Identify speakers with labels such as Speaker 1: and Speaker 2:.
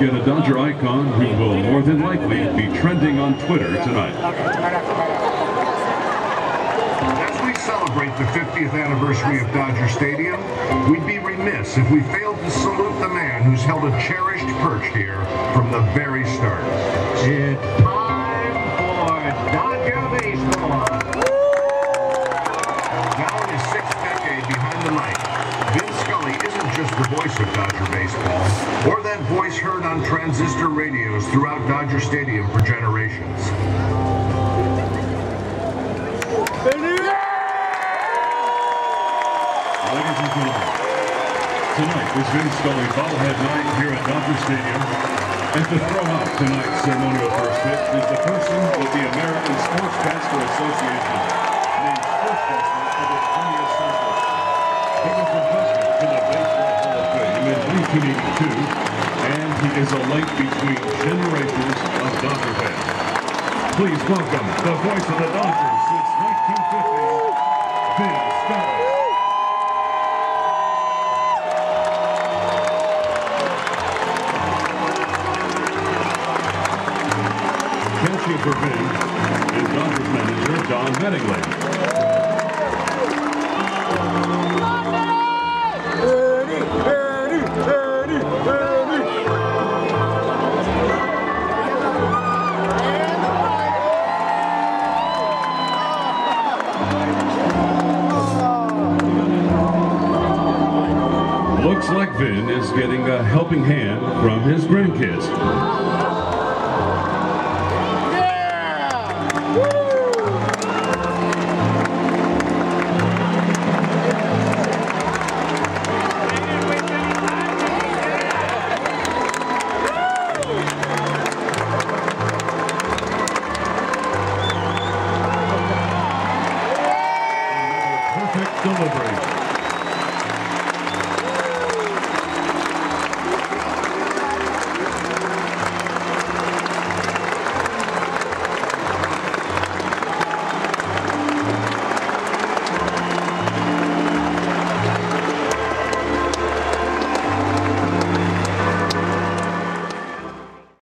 Speaker 1: get a Dodger icon who will more than likely be trending on Twitter tonight.
Speaker 2: As we celebrate the 50th anniversary of Dodger Stadium, we'd be remiss if we failed to salute the man who's held a cherished perch here from the very start.
Speaker 3: It's time for Dodger baseball.
Speaker 2: Now in his 6th decade behind the mic, Vin Scully isn't just the voice of Dodger baseball, or that voice heard on transistor radios throughout Dodger Stadium for generations.
Speaker 1: Ladies and gentlemen, tonight is Vin Scully bobblehead night here at Dodger Stadium. And to throw out tonight's ceremonial first pitch is the person that the American Sportscaster Association named Sportscaster of the 20th century. He was inducted to the Baseball Hall of Fame in 1982, and he is a link between generations of Dodger fans. Please welcome the voice of the Dodgers since 1950, Vin Scully. Catching for Vin is Dodgers manager Don Mattingly. Looks like Vin is getting a helping hand from his grandkids.